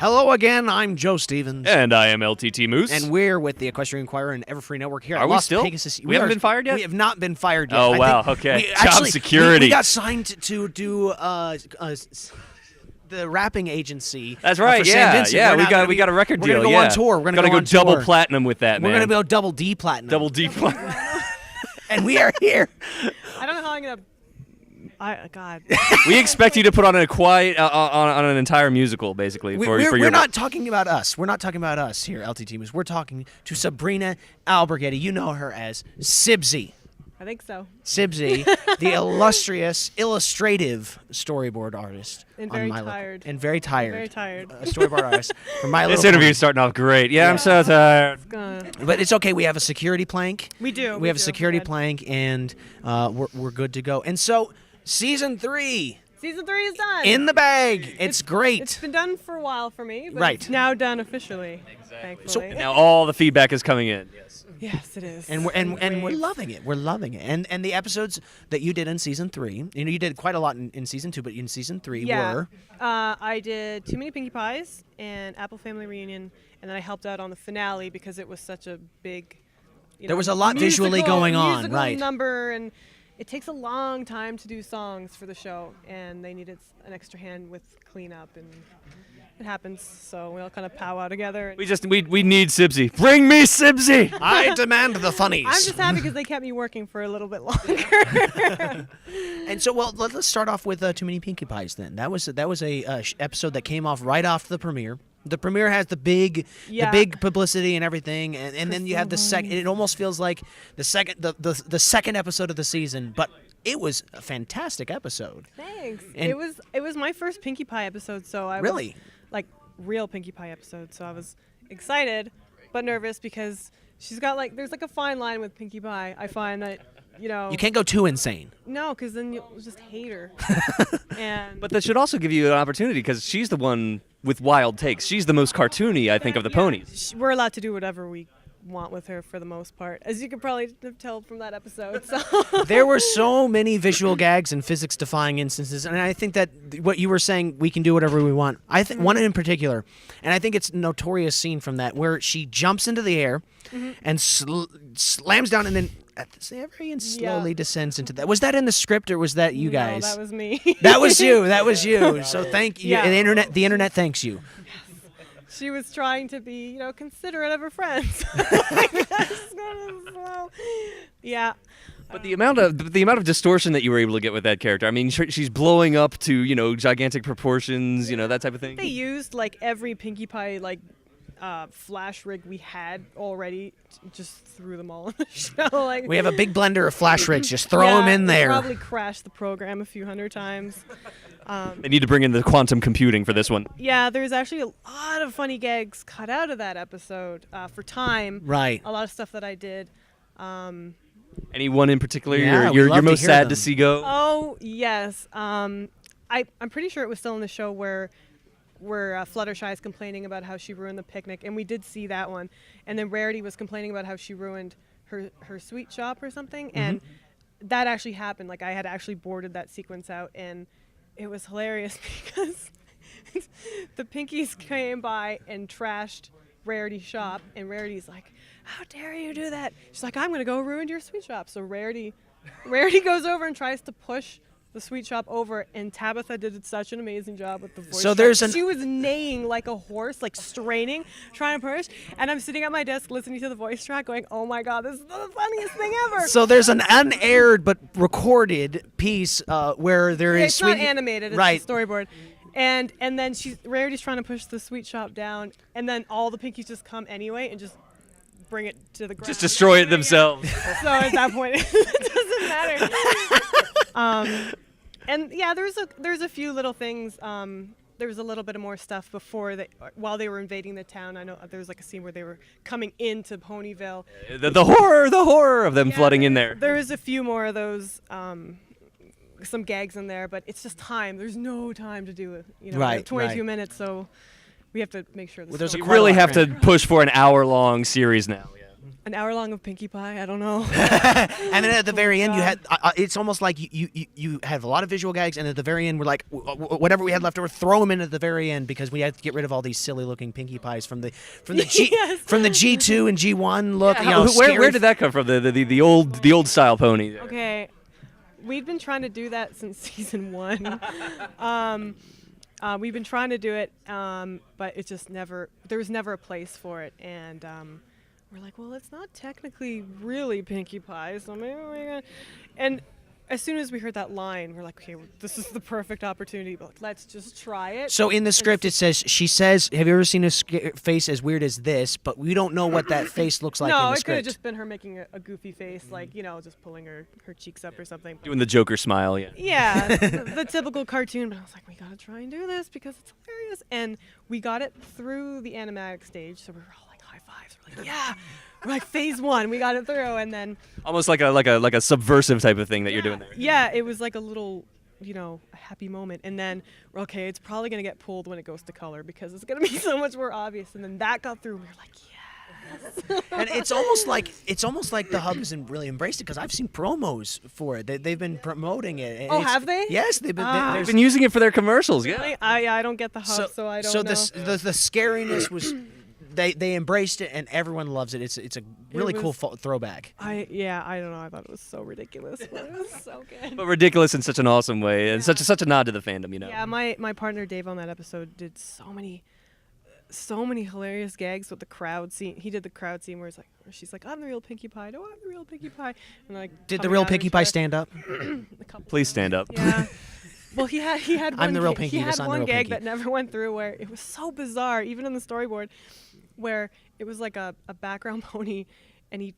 Hello again, I'm Joe Stevens. And I am LTT Moose. And we're with the Equestrian Inquirer and Everfree Network here Are at we Las still? Pegasus. We haven't been fired yet? We have not been fired yet. Oh, I wow, think okay. Job security. We got signed to do the rapping agency. That's right, for St. yeah. Vincent. Yeah, we got a record deal. We're going to go on tour. We're going to go double platinum with that, man. We're going to go double D platinum. Double D platinum. And we are here. I don't know how I'm going to... God. We expect you to put on an on an entire musical, basically. We're not talking about us. We're not talking about us here, LTT Moose. We're talking to Sabrina Alberghetti. You know her as Sibsy. I think so. Sibsy, the illustrious, illustrative storyboard artist. And very tired. And very tired. Very tired. A storyboard artist. For My This Little interview Pony. is starting off great. Yeah, I'm so tired. But it's okay. We have a security plank. We do. We have a security plank, and we're good to go. And so, Season 3. Season 3 is done. In the bag. It's great. It's been done for a while for me, but Right. it's now done officially. Exactly. Thankfully. Now all the feedback is coming in. Yes, it is. And we're loving it. We're loving it. And the episodes that you did in Season 3, you did quite a lot in Season 2, but in Season 3 were... I did Too Many Pinkie Pies and Apple Family Reunion, and then I helped out on the finale because it was such a big... There was a lot visually going on, musical right. number, and it takes a long time to do songs for the show, and they needed an extra hand with cleanup, and it happens, so we all kind of powwow together. We need Sibsy. Bring me Sibsy! I demand the funnies. I'm just happy because they kept me working for a little bit longer. And so, well, let's start off with Too Many Pinkie Pies then. That was a episode that came off right off the premiere. The premiere has the big publicity and everything, and then you have the second. It almost feels like the second episode of the season, but it was a fantastic episode. Thanks. And It was my first Pinkie Pie episode, so I Really? was, like, real Pinkie Pie episode, so I was excited but nervous because she's got there's a fine line with Pinkie Pie. I find that you can't go too insane. No, because then you'll just hate her. But that should also give you an opportunity because she's the one with wild takes. She's the most cartoony, I think, of the ponies. We're allowed to do whatever we want with her for the most part, as you could probably tell from that episode. So There were so many visual gags and physics-defying instances, and I think that what you were saying, we can do whatever we want. I think one in particular, and I think it's a notorious scene from that, where she jumps into the air and slams down, and then at the very end slowly descends into that. Was that in the script, or was that you guys? No, that was me. That was you. That was you. So thank you. Yeah. The internet thanks you. She was trying to be, considerate of her friends. Yeah. But the amount of distortion that you were able to get with that character, I mean, she's blowing up to gigantic proportions, that type of thing. They used every Pinkie Pie flash rig we had already, just threw them all in the show. We have a big blender of flash rigs. Just throw them in there. Probably crashed the program a few hundred times. They need to bring in the quantum computing for this one. Yeah, there's actually a lot of funny gags cut out of that episode for time. Right. A lot of stuff that I did. Any one in particular Yeah, you're most sad them. to see go? Oh, yes. I'm pretty sure it was still in the show where Fluttershy is complaining about how she ruined the picnic, and we did see that one. And then Rarity was complaining about how she ruined her sweet shop or something, and that actually happened. I had actually boarded that sequence out, and it was hilarious because the Pinkies came by and trashed Rarity's shop, and Rarity's like, "How dare you do that?" She's like, "I'm going to go ruin your sweet shop." So Rarity goes over and tries to push the sweet shop over, and Tabitha did such an amazing job with the voice. So she was neighing like a horse, straining, trying to push, and I'm sitting at my desk listening to the voice track going, "Oh my god, this is the funniest thing ever." So there's an unaired but recorded piece where there is it's not animated, it's right. a storyboard. And then Rarity's trying to push the sweet shop down, and then all the Pinkies just come anyway and just bring it to the ground. Just destroy it themselves. So at that point, it doesn't matter. And yeah, there's a few little things. There was a little bit of more stuff while they were invading the town. I know there was a scene where they were coming into Ponyville. The horror of them flooding in there. There was a few more of those. Some gags in there, but it's just time. There's no time to do it. Right, 22 minutes, so we have to make sure this. There's You really have to push for an hour-long series now. An hour long of Pinkie Pie. I don't know. And then at the very end, you God. had it's almost like you have a lot of visual gags, and at the very end, we're like, whatever we had left over, throw them in at the very end because we had to get rid of all these silly looking Pinkie Pies from the Yes. from the G2 and G1 look. Yeah, you know, where did that come from? The old style pony. Okay, we've been trying to do that since season 1. We've been trying to do it, but it just never. There was never a place for it, and we're like, well, it's not technically really Pinkie Pie, so maybe we're gonna. And as soon as we heard that line, we're like, okay, this is the perfect opportunity. But let's just try it. So in the script, it says, she says, have you ever seen a face as weird as this? But we don't know what that face looks like in No, the it could script. have just been her making a goofy face, like, just pulling her cheeks up or something. Doing the Joker smile, yeah. Yeah, the typical cartoon. But I was like, we gotta try and do this because it's hilarious. And we got it through the animatic stage, so we were all like high fives. We're like, yeah. We're like phase 1, we got it through, and then Almost like a subversive type of thing that you're doing there. yeah, it was like a little, a happy moment. And then okay, it's probably gonna get pulled when it goes to color because it's gonna be so much more obvious. And then that got through, and we were like, And it's almost like the hub hasn't really embraced it because I've seen promos for it. They've been promoting it. Oh, have they? Yes, they've been. Ah. They've been using it for their commercials, yeah. yeah. I don't get the hub, so I don't know. So the scariness was. They embraced it and everyone loves it. It's a really cool throwback. I don't know. I thought it was so ridiculous, but it was so good. But ridiculous in such an awesome way, and such a nod to the fandom, Yeah, my partner Dave on that episode did so many hilarious gags with the crowd scene. He did the crowd scene where she's like, I'm the real Pinkie Pie. No, I'm the real Pinkie Pie. And like, Did the real Pinkie Pie stand up? Please stand up. Yeah. Well, he had one. I'm the real Pinkie. He had I'm the one real gag Pinkie. that never went through where it was so bizarre, even in the storyboard, where it was like a background pony, and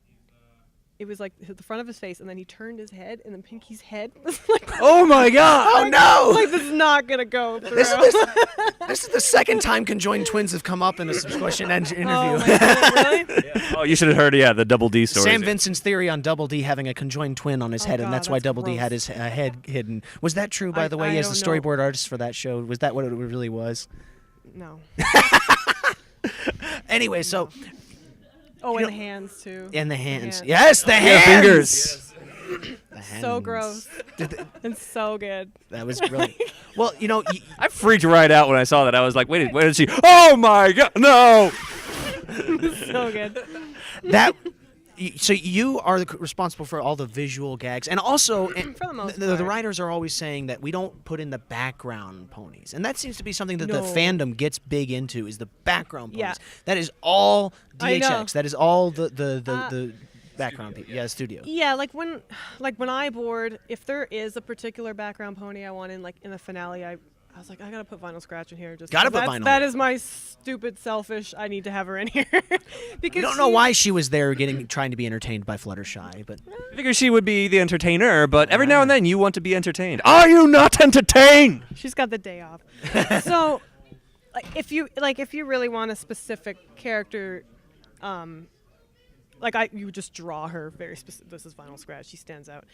it was like the front of his face, and then he turned his head, and then Pinkie's head was like, Oh my God! Oh no! like this is not gonna go through. This is the second time conjoined twins have come up in a question and interview. Oh my God, really? Oh, you should have heard, the Double D story. Sam Vincent's theory on Double D having a conjoined twin on his head, and God, that's why that's Double D gross. had his head hidden. Was that true, by the way? I As the don't know. storyboard artist for that show, was that what it really was? No. Anyway, so Oh, You and know- the hands too. and the hands, hands. yes, the Yeah, hands, fingers. The So hands. gross. And so good. That was really well. I freaked right out when I saw that. I was like, wait, where did she? Oh my God, no! So good. that. So you are responsible for all the visual gags, and also For the most the part. writers are always saying that we don't put in the background ponies, and that seems to be something that the No. fandom gets big into is the background ponies. Yeah. That is all I know. DHX. That is all the background people. Yeah, studio. Yeah, like when I board, if there is a particular background pony I want in the finale, I was like, I gotta put Vinyl Scratch in here. Just Gotta 'cause put that's- Vinyl. That is my stupid, selfish. I need to have her in here because We don't know why she was there trying to be entertained by Fluttershy, but I figure she would be the entertainer, but every now and then you want to be entertained. Are you not entertained? she's got the day off. So, if you really want a specific character, you would just draw her very specific. This is Vinyl Scratch. She stands out.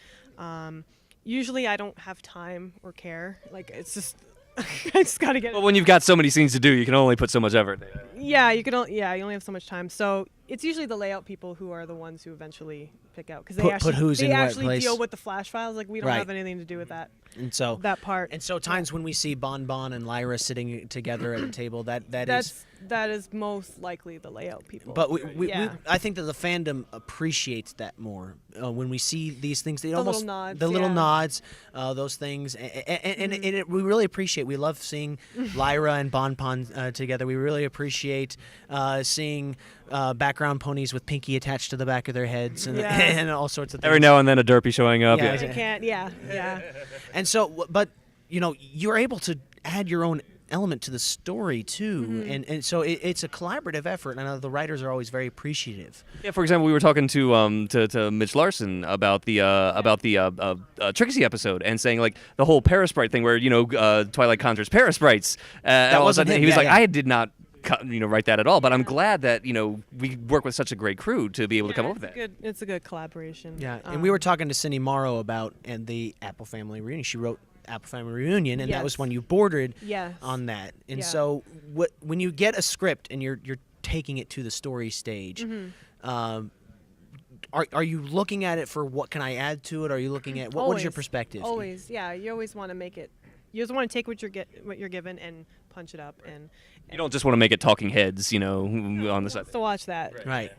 Usually, I don't have time or care. It's just. I just gotta get But it. when you've got so many scenes to do, you can only put so much effort. Yeah, you only have so much time. So it's usually the layout people who are the ones who eventually pick out because they Put who's they in what actually place. deal with the flash files. Like we don't Right. have anything to do with that and so part. and so times when we see Bon Bon and Lyra sitting together at a table, that is. That is most likely the layout people. But we Yeah. I think that the fandom appreciates that more when we see these things. They The almost little nods, the little yeah. nods, those things, and we really appreciate. We love seeing Lyra and Bon Bon together. We really appreciate seeing background ponies with Pinkie attached to the back of their heads and, Yeah. and all sorts of things. Every now and then a derpy showing up. Yeah, Yeah. I can't. Yeah. And so, but you're able to add your own element to the story too, Mm-hmm. and so it's a collaborative effort, and I know the writers are always very appreciative. Yeah, for example, we were talking to Mitch Larson about the Trixie episode and saying like the whole Parasprite thing where Twilight conjures Parasprites. That wasn't him, He was yeah, like, yeah. I did not write that at all, but I'm glad that we work with such a great crew to be able to come up with that. It's a good collaboration. Yeah, and we were talking to Cindy Morrow about and the Apple Family Reunion. She wrote Apple Family Reunion, and that was Yes. when you bordered Yes. on that. And Yeah. so when you get a script and you're taking it to the story stage, Mm-hmm. are you looking at it for what can I add to it? Are you looking at what is your perspective? Always, yeah. You always want to make it. You just want to take what you're given and punch it up, and You don't just want to make it talking heads, on the side. to watch that. Right.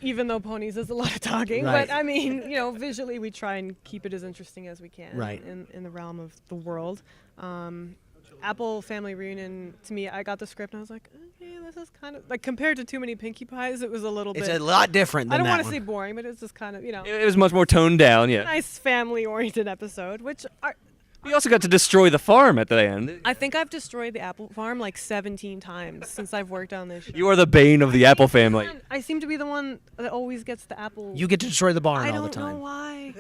Even though Ponies is a lot of talking, Right. but I mean, visually we try and keep it as interesting as we can. Right. In the realm of the world. Apple Family Reunion, to me, I got the script and I was like, okay, this is kind of like compared to Too Many Pinkie Pies, it was a little It's bit. a lot different than I don't that want to one. say boring, but it's just kind of It was much more toned down, yeah. nice family-oriented episode, which You also got to destroy the farm at the end. I think I've destroyed the apple farm like 17 times since I've worked on this show. You are the bane of the Apple family. I seem to be the one that always gets the apple. You get to destroy the barn I all the don't know time. why.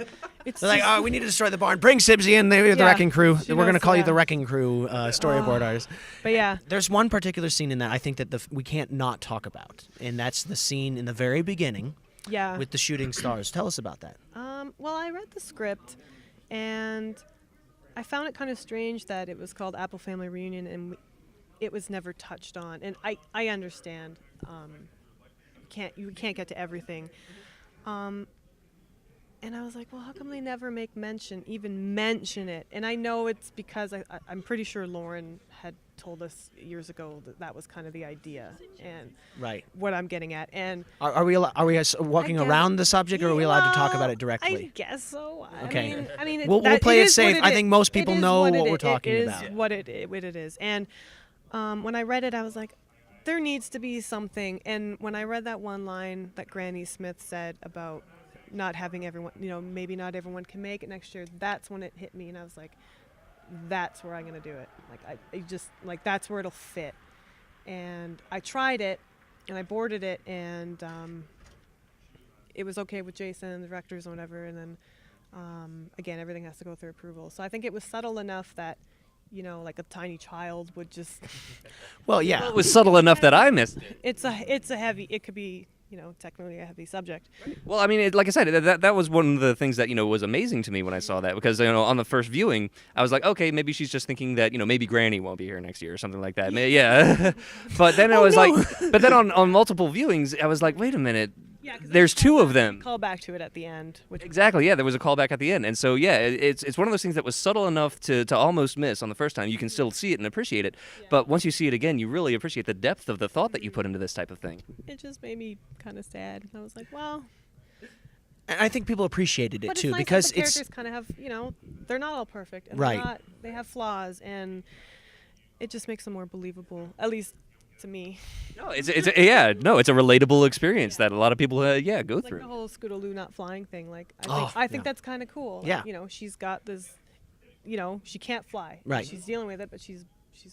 It's They're like, just- oh, we need to destroy the barn. Bring Sibsy in. They're the Yeah, Wrecking Crew. she We're going to knows, call you yeah. the Wrecking Crew storyboard artist. But yeah, There's one particular scene in that I think that we can't not talk about, and that's the scene in the very beginning yeah. with the shooting stars. Tell us about that. Well, I read the script, and I found it kind of strange that it was called Apple Family Reunion, and it was never touched on. And I understand. You can't get to everything. And I was like, well, how come they never even mention it? And I know it's because I'm pretty sure Lauren had told us years ago that was kind of the idea and Right. what I'm getting at. And Are we walking guess- around the subject, or are we allowed to talk about it I directly? guess so. Okay. I mean, We'll play it is safe. what I think most people it is know what what it we're is. talking It about. is what it is. And when I read it, I was like, there needs to be something. And when I read that one line that Granny Smith said about not having everyone, maybe not everyone can make it next year, that's when it hit me. And I was like, that's where I'm going to do it. Like, I just, like, that's where it'll fit. And I tried it, and I boarded it, and it was okay with Jason and the directors and whatever. And then, again, everything has to go through approval. So I think it was subtle enough that, like a tiny child would just. Well, yeah. It was subtle enough that I missed it. It's a heavy. It could be. Technically a heavy subject. Well, I mean, like I said, that was one of the things that, was amazing to me when I saw that. Because, on the first viewing, I was like, okay, maybe she's just thinking that, maybe Granny won't be here next year or something like that. Yeah. But then I was but then on multiple viewings, I was like, wait a minute. Yeah, 'cause There's two of them. Call back to it at the end. Which Exactly, yeah, there was a callback at the end. And so, yeah, it's one of those things that was subtle enough to almost miss on the first time. You can still see it and appreciate it. Yeah. But once you see it again, you really appreciate the depth of the thought that you put into this type of thing. it just made me kind of sad. I was like, well, And I think people appreciated it but too it's nice because that the it's characters kind of have, they're not all perfect. And Right. they have flaws, and it just makes them more believable, at least to me. No, it's a relatable experience that a lot of people go Like through. the whole Scootaloo not flying thing. Like, Oh, I think yeah. that's kind of cool. Yeah. Like, she's got this, she can't fly. Right. She's dealing with it, but she's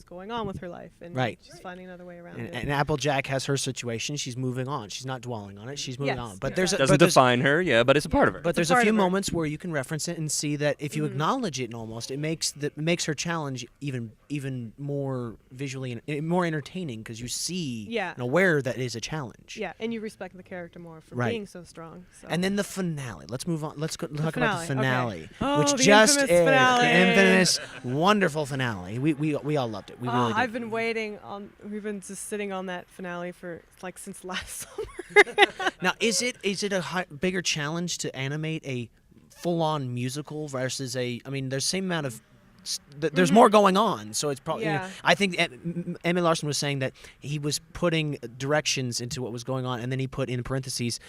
going on with her life, and Right. she's finding another way around and, it. and Applejack has her situation. She's moving on. She's not dwelling on it. She's moving Yes, on. But yeah. there's a, Doesn't but there's, define her, yeah, but it's a part of her. but It's a there's a part few of her. moments where you can reference it and see that if you acknowledge it, almost it makes her challenge even more visually and more entertaining because you see Yeah. and aware that it is a challenge. Yeah, and you respect the character more for Right. being so strong. So. And then the finale. Let's move on. Let's talk about the finale, okay. finale, Oh, which the just infamous aired. finale. The infamous, wonderful finale. We all loved it. We really did. I've been waiting on. We've been just sitting on that finale for since last summer. Now, is it a bigger challenge to animate a full-on musical versus a? I mean, there's the same amount of. There's more going on, so it's probably. Yeah. I think Emmy Larson was saying that he was putting directions into what was going on, and then he put in parentheses,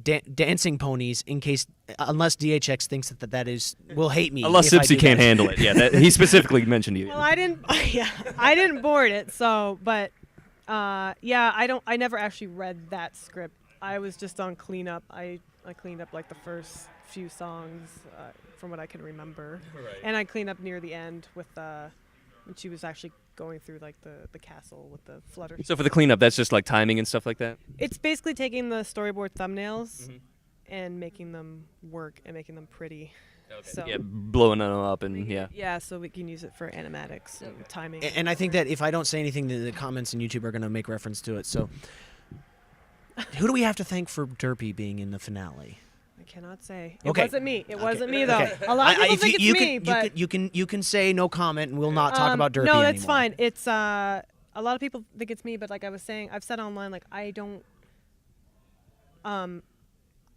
dancing ponies in case, unless DHX thinks that will hate me. Unless if I Sibsy do can't that. handle it. Yeah, he specifically mentioned you. Well, I didn't. Yeah, I didn't board it. So, but yeah, I never actually read that script. I was just on cleanup. I cleaned up like the first few songs from what I can remember, and I cleaned up near the end with when she was actually going through like the castle with the flutter. So for the cleanup, that's just like timing and stuff like that? It's basically taking the storyboard thumbnails and making them work and making them pretty. So, Yeah, blowing them up and yeah. yeah, so we can use it for animatics and timing. And I think that if I don't say anything, the comments on YouTube are going to make reference to it. So, who do we have to thank for Derpy being in the finale? I cannot say. It Okay. wasn't me. It Okay. wasn't me though. Okay. A lot of people If think it's you me, can, but you can say no comment, and we'll not talk about Derpy no, anymore. that's fine. It's a lot of people think it's me, but like I was saying, I've said online, like I don't.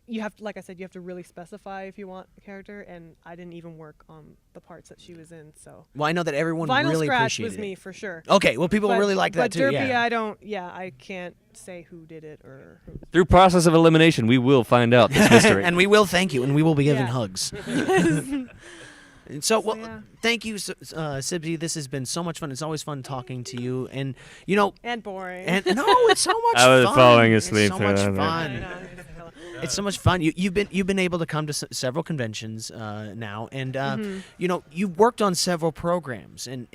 you have to, like I said, you have to really specify if you want a character, and I didn't even work on the parts that she was in. So Well, I know that everyone Vinyl really Scratch appreciated was it. me for sure. Okay, well, people But- really like that but too. Derpy, Yeah. I can't say who did it or who. Through process of elimination, we will find out this mystery. And we will thank you, and we will be giving Yeah. hugs. And so, well, yeah. thank you, Sibsy. This has been so much fun. It's always fun talking to you, and And boring. and no, it's so much I was fun. falling asleep It's so through much that. fun. It's so much fun. You've been able to come to several conventions now, and you've worked on several programs, and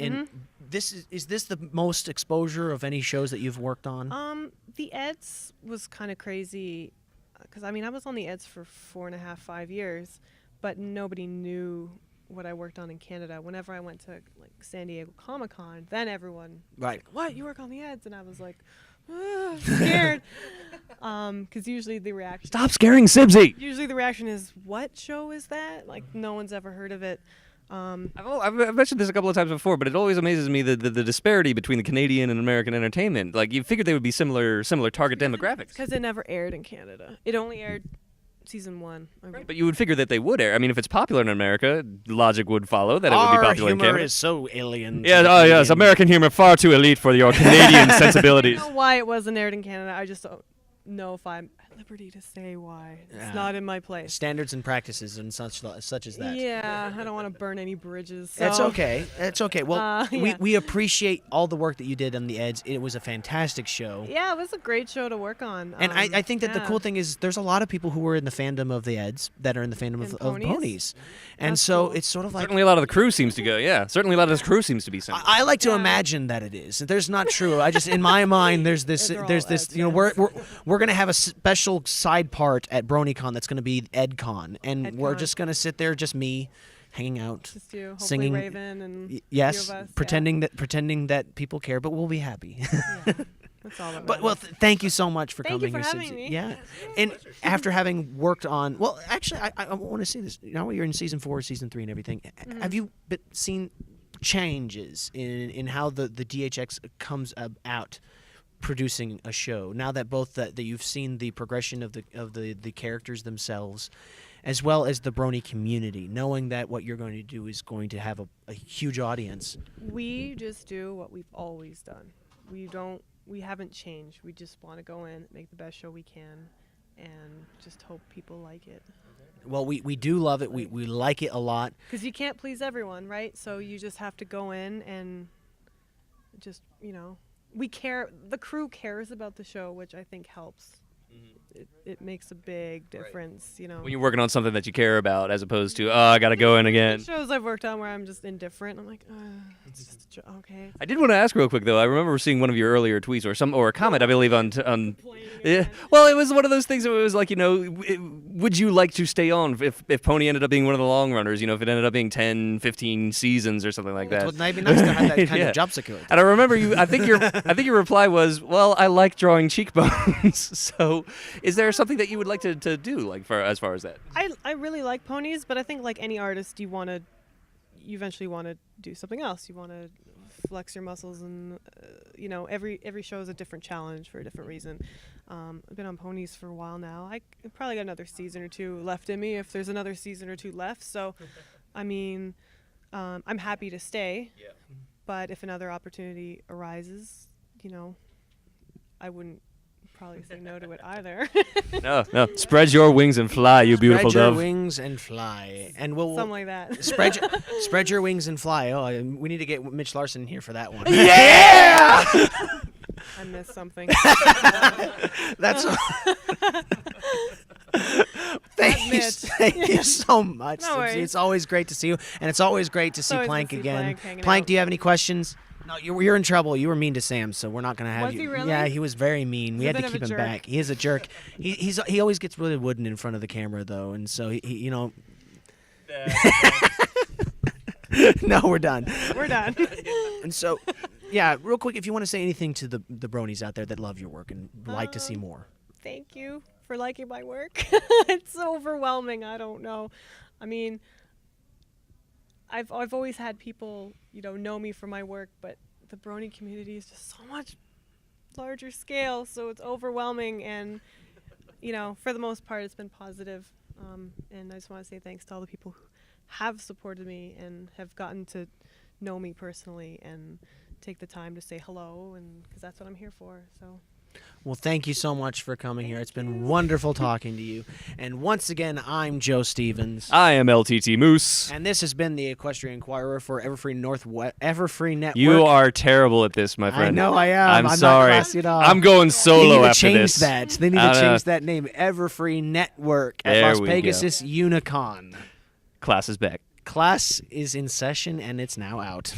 this is this the most exposure of any shows that you've worked on? The Eds was kind of crazy, because I mean I was on the Eds for 4.5, 5 years, but nobody knew what I worked on in Canada. Whenever I went to like San Diego Comic-Con, then everyone was Right. like, "What, you work on the Eds?" And I was like, scared, because usually the reaction Stop scaring Sibsy. is, "What show is that?" Like no one's ever heard of it. I've mentioned this a couple of times before, but it always amazes me the disparity between the Canadian and American entertainment. Like, you figured they would be similar target demographics. Because it never aired in Canada. It only aired season 1. But you would figure that they would air. I mean, if it's popular in America, logic would follow that it would Our be popular in humor Canada. is so alien. Yeah, to the oh yes, Canadian- American humor far too elite for your Canadian I sensibilities. don't know why it wasn't aired in Canada. I just don't know if I'm at liberty to say why. Yeah. It's not in my place. standards and practices and such as that. Yeah, I don't want to burn any bridges. So. That's okay. That's okay. Well, yeah. we appreciate all the work that you did on the Eds. It was a fantastic show. Yeah, it was a great show to work on. And I think that the yeah. cool thing is there's a lot of people who are in the fandom of the Eds that are in the fandom of And ponies. ponies. And That's so cool. it's sort of like Certainly a lot of the crew seems to go. Yeah, certainly a lot of the crew seems to be similar. I like to Yeah. imagine that it is. There's not true. I just in my mind there's this They're all there's this Eds, you know yes. we're going to have a special side part at BronyCon that's going to be EdCon, and we're EdCon. just going to sit there, just me hanging out, Just you, hopefully singing, Raven and yes, few of us, pretending that people care, but we'll be happy. Yeah. That's all that But well, thank you so much for Thank you coming for here, having Sibsy. me. Yeah, and after having worked on, well, actually, I want to see this. Now you're in season 4, season 3, and everything. Have you seen changes in how the DHX comes out producing a show? Now that both that you've seen the progression of the characters themselves, as well as the Brony community, knowing that what you're going to do is going to have a huge audience. We just do what we've always done. We haven't changed. We just want to go in, make the best show we can, and just hope people like it. Well, we do love it. We like it a lot. Because you can't please everyone, right? So you just have to go in and just, we care. The crew cares about the show, which I think helps. It makes a big difference, When you're working on something that you care about, as opposed to, I gotta go in again. Shows I've worked on where I'm just indifferent. I'm like, it's just okay. I did want to ask real quick though. I remember seeing one of your earlier tweets or a comment, I believe, on yeah. Well, it was one of those things that it was like, would you like to stay on if Pony ended up being one of the long runners? If it ended up being 10, 15 seasons or something like that. It would be nice to have that kind Yeah. of job security. And I remember I think your reply was, well, I like drawing cheekbones. So, is there something that you would like to do, like as far as that? I really like ponies, but I think like any artist, you eventually want to do something else. You want to flex your muscles, and every show is a different challenge for a different reason. I've been on ponies for a while now. I probably got another season or 2 left in me, if there's another season or 2 left. So, I mean, I'm happy to stay. Yeah. But if another opportunity arises, I wouldn't probably say no to it either. No. Spread your wings and fly, you beautiful Spread your dove. wings and fly, and we'll Something like that. spread your wings and fly. Oh, we need to get Mitch Larson here for that one. Yeah! I missed something. That's. Thank you so much. No worries. It's always great to see you, and it's always great to see always good Plank to see again. Plank hanging Plank, out. do you have any questions? No, you're in trouble. You were mean to Sam, so we're not gonna have Was you. he really? Yeah, he was very mean. We He's had a to bit of keep a him jerk. back. He is a jerk. He always gets really wooden in front of the camera though, and so he No, we're done. We're done. And so, yeah, real quick, if you want to say anything to the bronies out there that love your work and like to see more. Thank you for liking my work. It's so overwhelming. I don't know. I mean, I've always had people, know me for my work, but the brony community is just so much larger scale, so it's overwhelming, and for the most part, it's been positive. And I just want to say thanks to all the people who have supported me and have gotten to know me personally and take the time to say hello, and because that's what I'm here for. So. Well, thank you so much for coming here. It's been wonderful talking to you. And once again, I'm Joe Stevens. I am LTT Moose. And this has been the Equestrian Inquirer for Everfree Network. You are terrible at this, my friend. I know I am. I'm sorry. Not classy at all. I'm going solo after They need to change this. that. They need to change that name. Everfree Network at There Las we Pegasus Unicon. Class is back. Class is in session, and it's now out.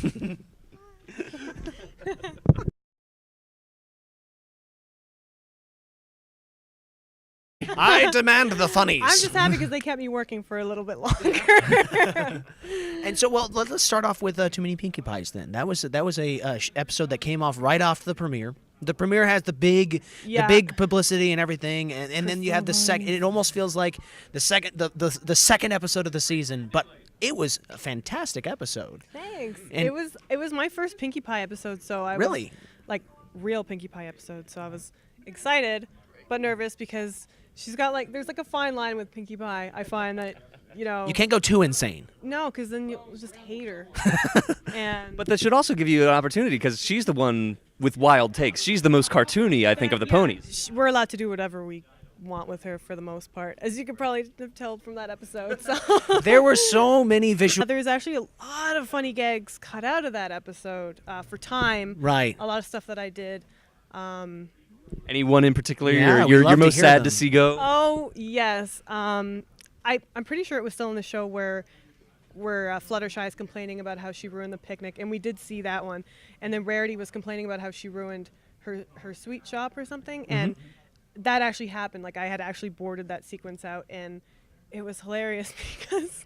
I demand the funnies. I'm just happy because they kept me working for a little bit longer. And so, well, let's start off with Too Many Pinkie Pies. Then that was a episode that came off right after the premiere. The premiere has the big publicity and everything, and then you have the second. It almost feels like the second episode of the season, but it was a fantastic episode. Thanks. And It was my first Pinkie Pie episode, so I Really? was like real Pinkie Pie episode. So I was excited but nervous because she's got there's a fine line with Pinkie Pie. I find that you can't go too insane. No, because then you'll just hate her. But that should also give you an opportunity because she's the one with wild takes. She's the most cartoony, I think, of the ponies. We're allowed to do whatever we want with her for the most part, as you could probably tell from that episode. So There were so many visual. there's actually a lot of funny gags cut out of that episode for time. Right. A lot of stuff that I did. Any one in particular Yeah, we'd you're love to most hear sad them. to see go? Oh yes. I'm pretty sure it was still in the show where Fluttershy's complaining about how she ruined the picnic, and we did see that one. And then Rarity was complaining about how she ruined her sweet shop or something, and that actually happened. I had actually boarded that sequence out, and it was hilarious because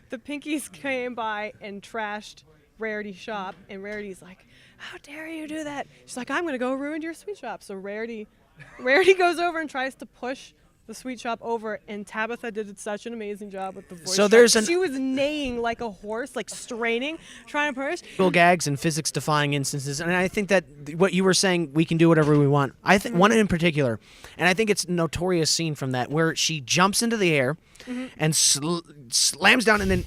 the Pinkies came by and trashed Rarity's shop, and Rarity's like, "How dare you do that?" She's like, "I'm gonna go ruin your sweet shop." So Rarity goes over and tries to push the sweet shop over, and Tabitha did such an amazing job with the voice. So there's she was neighing like a horse, straining, trying to push. Gags and physics-defying instances, and I think that what you were saying, we can do whatever we want. I think one in particular, and I think it's a notorious scene from that, where she jumps into the air and slams down, and then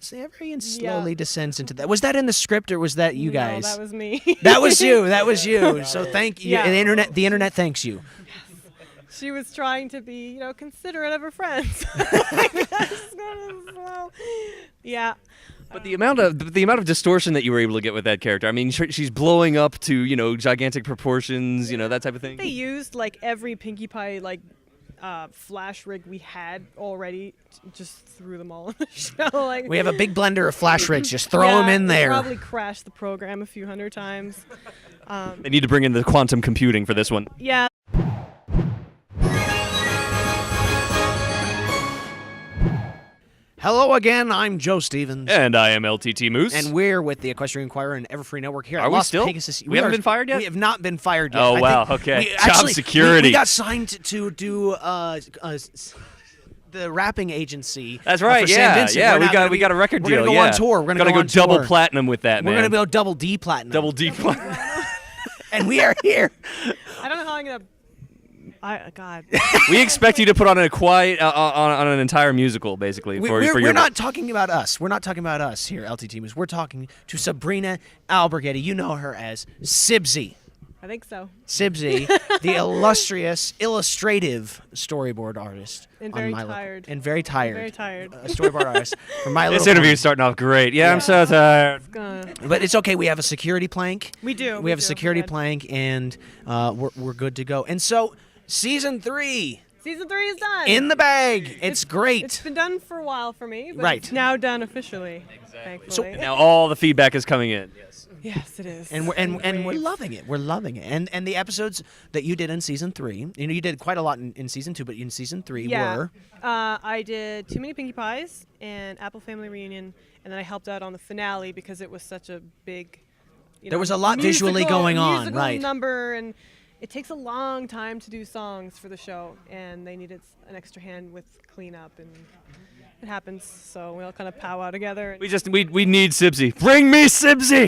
very slowly descends into that. Was that in the script, or was that you guys? No, that was me. That was you. That was you. So thank you. Yeah. The internet thanks you. She was trying to be, considerate of her friends. Yeah. But the amount of distortion that you were able to get with that character, I mean, she's blowing up to gigantic proportions, that type of thing. They used every Pinkie Pie flash rig we had already, just threw them all in the show. We have a big blender of flash rigs. Just throw them in there. Probably crashed the program a few hundred times. They need to bring in the quantum computing for this one. Yeah. Hello again, I'm Joe Stevens. And I am LTT Moose. And we're with the Equestrian Inquirer and Everfree Network here Are at we Las still? Pegasus. We haven't been fired yet? We have not been fired yet. Oh, I wow, think okay. we Job security. We got signed to do the rapping agency. That's right, for Sam yeah. Vincent. Yeah, We're we got a record we're deal. We're going to go on tour. We're going to go on double tour. platinum with that, We're man. going to go double D platinum. Double D platinum. And we are here. I don't know how I'm going to... God. We expect you to put on a quiet on an entire musical, basically. We're not talking about us. We're not talking about us here, LTT News. We're talking to Sabrina Alberghetti. You know her as Sibsy. I think so. Sibsy, the illustrious, illustrative storyboard artist. And very on tired. And very tired. Very tired. A storyboard artist from My Little This interview Pony. is starting off great. Yeah, I'm so tired. But it's okay. We have a security plank. We do. We have a security Good. plank, and we're good to go. And so, season 3 Season 3 is done. in the bag. It's great. It's been done for a while for me, but Right. it's now done officially. Thankfully. So Now all the feedback is coming in. yes, it is. And we're Great. loving it. We're loving it. And the episodes that you did in season 3, you did quite a lot in season 2, but in season 3 were I did Too Many Pinkie Pies and Apple Family Reunion, and then I helped out on the finale because it was such a big. There was a lot visually going on, musical right. Number, and it takes a long time to do songs for the show, and they needed an extra hand with cleanup, and it happens. So we all kind of powwow together. We need Sibsy. Bring me Sibsy.